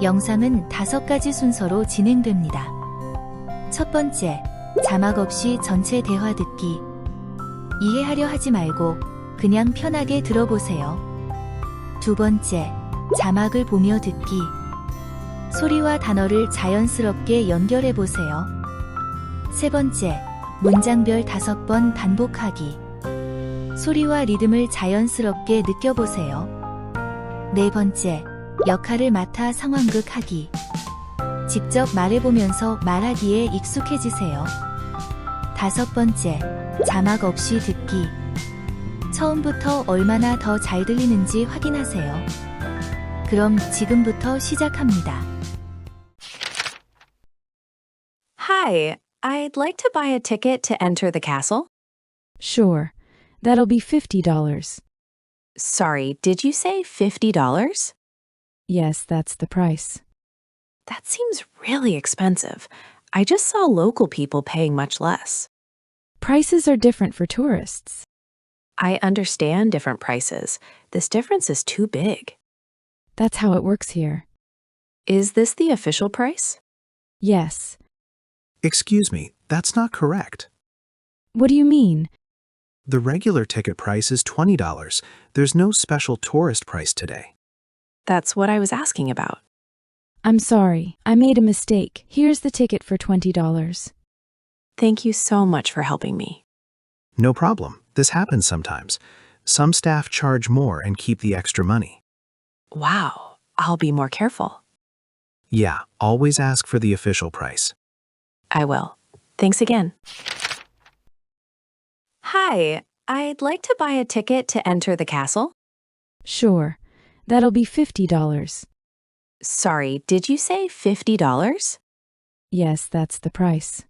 영상은 5가지 순서로 진행됩니다. 첫 번째, 자막 없이 전체 대화 듣기. 이해하려 하지 말고 그냥 편하게 들어보세요. 두 번째, 자막을 보며 듣기. 소리와 단어를 자연스럽게 연결해 보세요. 세 번째, 문장별 5번 반복하기. 소리와 리듬을 자연스럽게 느껴보세요. 네 번째, 역할을 맡아 상황극 하기. 직접 말해보면서 말하기에 익숙해지세요. 다섯 번째, 자막 없이 듣기. 처음부터 얼마나 더 잘 들리는지 확인하세요. 그럼 지금부터 시작합니다. Hi, I'd like to buy a ticket to enter the castle. Sure. That'll be $50. Sorry, did you say $50? Yes, that's the price. That seems really expensive. I just saw local people paying much less. Prices are different for tourists. I understand different prices. This difference is too big. That's how it works here. Is this the official price? Yes. Excuse me, that's not correct. What do you mean? The regular ticket price is $20. There's no special tourist price today. That's what I was asking about. I'm sorry. I made a mistake. Here's the ticket for $20. Thank you so much for helping me. No problem. This happens sometimes. Some staff charge more and keep the extra money. Wow, I'll be more careful. Yeah, always ask for the official price. I will. Thanks again. Hi, I'd like to buy a ticket to enter the castle. Sure. That'll be $50. Sorry, did you say $50? Yes, that's the price.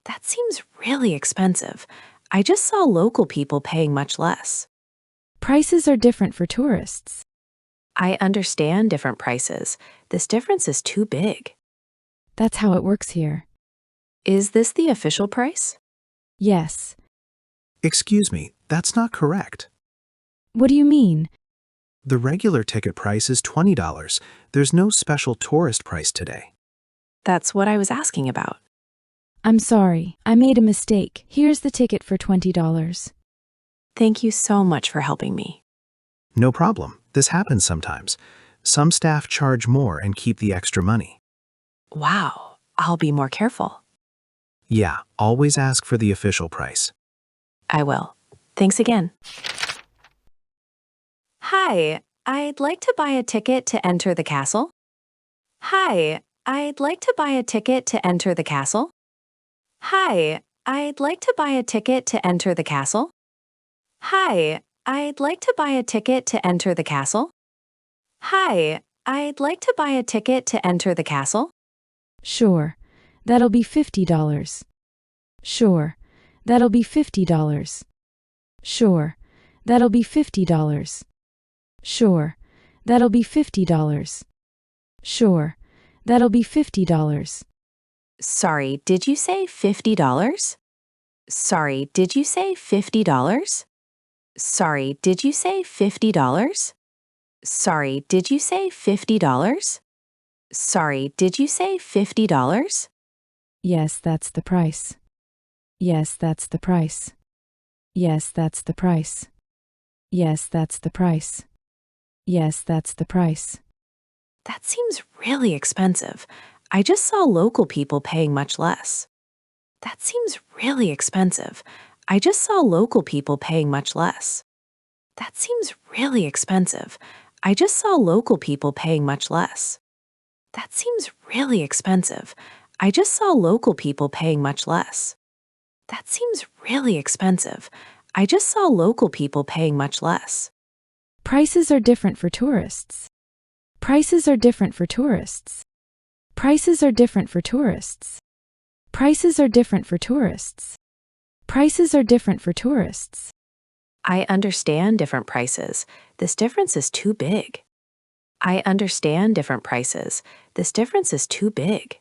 That seems really expensive. I just saw local people paying much less. Prices are different for tourists. I understand different prices. This difference is too big. That's how it works here. Is this the official price? Yes. Excuse me, that's not correct. What do you mean? The regular ticket price is $20. There's no special tourist price today. That's what I was asking about. I'm sorry. I made a mistake. Here's the ticket for $20. Thank you so much for helping me. No problem. This happens sometimes. Some staff charge more and keep the extra money. Wow, I'll be more careful. Yeah, always ask for the official price. I will. Thanks again. Hi, I'd like to buy a ticket to enter the castle. Hi, I'd like to buy a ticket to enter the castle. Hi, I'd like to buy a ticket to enter the castle. Hi, I'd like to buy a ticket to enter the castle. Hi, I'd like to buy a ticket to enter the castle. Sure. That'll be $50. Sure. That'll be $50. Sure. That'll be $50. Sure. That'll be $50. Sure. That'll be $50. Sorry, did you say $50? Sorry, did you say $50? Sorry, did you say $50? Sorry, did you say $50? Sorry, did you say $50? Yes, that's the price. Yes, that's the price. Yes, that's the price. Yes, that's the price. Yes, that's the price. That seems really expensive. I just saw local people paying much less. That seems really expensive. I just saw local people paying much less. That seems really expensive. I just saw local people paying much less. That seems really expensive. I just saw local people paying much less. That seems really expensive. I just saw local people paying much less. Prices are different for tourists. Prices are different for tourists. Prices are different for tourists. Prices are different for tourists. Prices are different for tourists. I understand different prices. This difference is too big. I understand different prices. This difference is too big.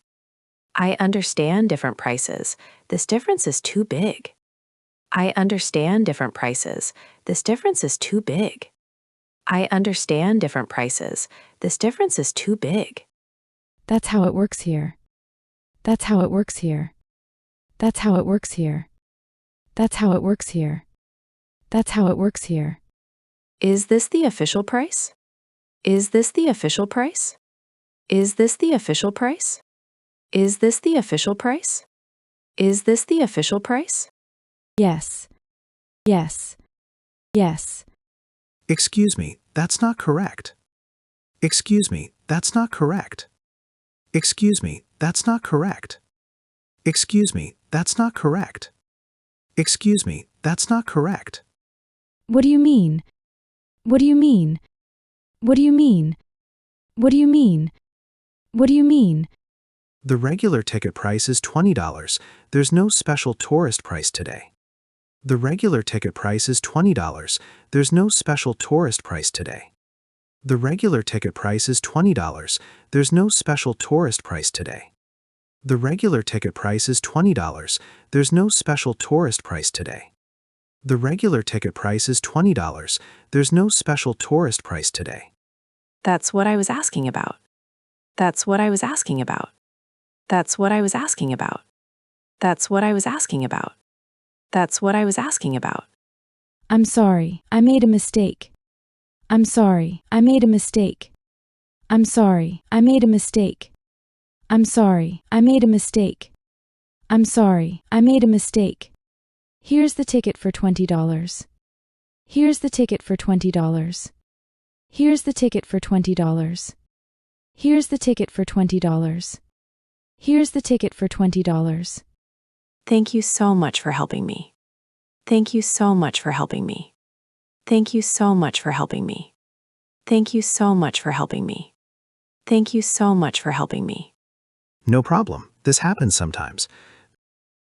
I understand different prices. This difference is too big. I understand different prices. This difference is too big. I understand different prices. This difference is too big. That's how it works here. That's how it works here. That's how it works here. That's how it works here. That's how it works here. Is this the official price? Is this the official price? Is this the official price? Is this the official price? Is this the official price? Yes. Yes. Yes. Excuse me, that's not correct. Excuse me, that's not correct. Excuse me, that's not correct. Excuse me, that's not correct. Excuse me, that's not correct. What do you mean? What do you mean? What do you mean? What do you mean? What do you mean? The regular ticket price is $20. There's no special tourist price today. The regular ticket price is $20. There's no special tourist price today. The regular ticket price is $20. There's no special tourist price today. The regular ticket price is $20. There's no special tourist price today. The regular ticket price is $20. There's no special tourist price today. That's what I was asking about. That's what I was asking about. That's what I was asking about. That's what I was asking about. That's what I was asking about. I'm sorry, I made a mistake. I'm sorry, I made a mistake. I'm sorry, I made a mistake. I'm sorry, I made a mistake. I'm sorry, I made a mistake. Here's the ticket for $20. Here's the ticket for $20. Here's the ticket for $20. Here's the ticket for $20. Here's the ticket for $20. Thank you so much for helping me. Thank you so much for helping me. Thank you so much for helping me. Thank you so much for helping me. Thank you so much for helping me. No problem, this happens sometimes.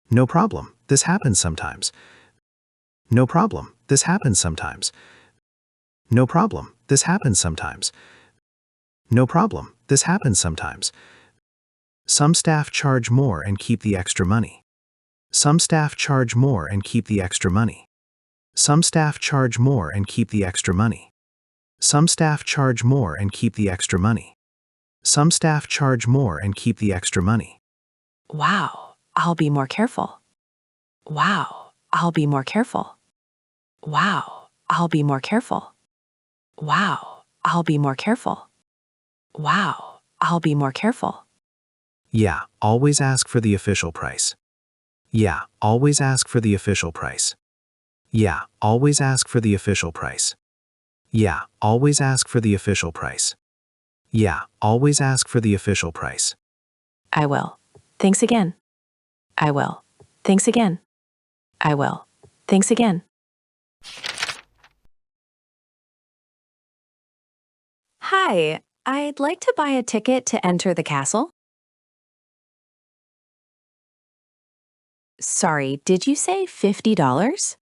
No problem, this happens sometimes. No problem, this happens sometimes. No problem, this happens sometimes. No problem, this happens sometimes. Some staff charge more and keep the extra money. Some staff charge more and keep the extra money. Some staff charge more and keep the extra money. Some staff charge more and keep the extra money. Some staff charge more and keep the extra money. Wow, I'll be more careful. Wow, I'll be more careful. Wow, I'll be more careful. Wow, I'll be more careful. Wow, I'll be more careful. Yeah, always ask for the official price. Yeah, always ask for the official price. Yeah, always ask for the official price. Yeah, always ask for the official price. Yeah, always ask for the official price. I will. Thanks again. I will. Thanks again. I will. Thanks again. Hi, I'd like to buy a ticket to enter the castle. Sorry, did you say $50?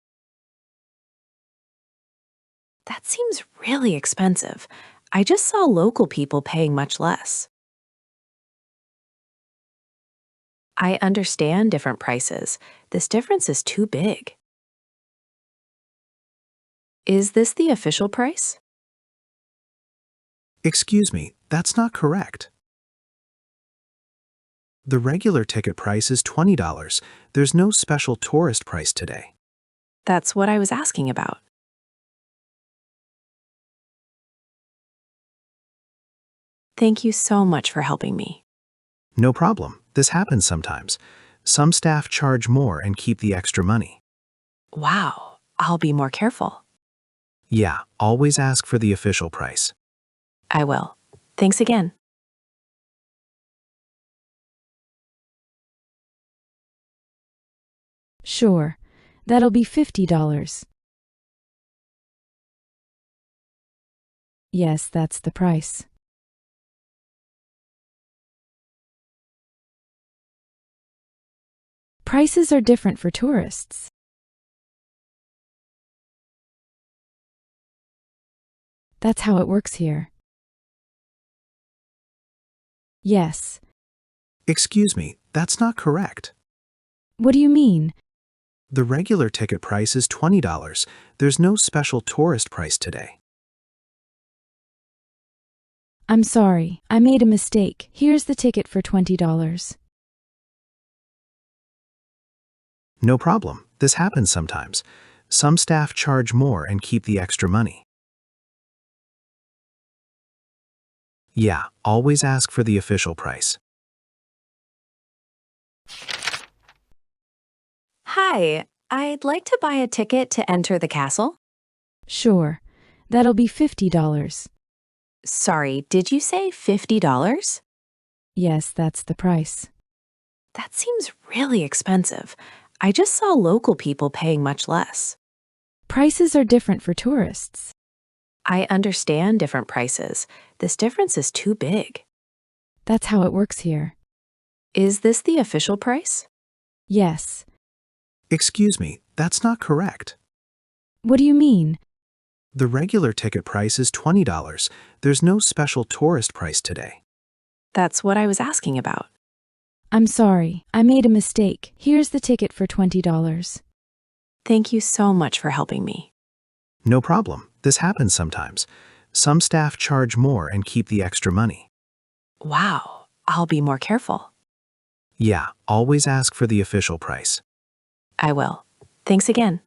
That seems really expensive. I just saw local people paying much less. I understand different prices. This difference is too big. Is this the official price? Excuse me, that's not correct. The regular ticket price is $20. There's no special tourist price today. That's what I was asking about. Thank you so much for helping me. No problem, this happens sometimes. Some staff charge more and keep the extra money. Wow, I'll be more careful. Yeah, always ask for the official price. I will. Thanks again. Sure, that'll be $50. Yes, that's the price. Prices are different for tourists. That's how it works here. Yes. Excuse me, that's not correct. What do you mean? The regular ticket price is $20. There's no special tourist price today. I'm sorry, I made a mistake. Here's the ticket for $20. No problem, this happens sometimes. Some staff charge more and keep the extra money. Yeah, always ask for the official price. Hi, I'd like to buy a ticket to enter the castle. Sure, that'll be $50. Sorry, did you say $50? Yes, that's the price. That seems really expensive. I just saw local people paying much less. Prices are different for tourists. I understand different prices. This difference is too big. That's how it works here. Is this the official price? Yes. Excuse me, that's not correct. What do you mean? The regular ticket price is $20. There's no special tourist price today. That's what I was asking about. I'm sorry, I made a mistake. Here's the ticket for $20. Thank you so much for helping me. No problem, this happens sometimes. Some staff charge more and keep the extra money. Wow, I'll be more careful. Yeah, always ask for the official price. I will. Thanks again.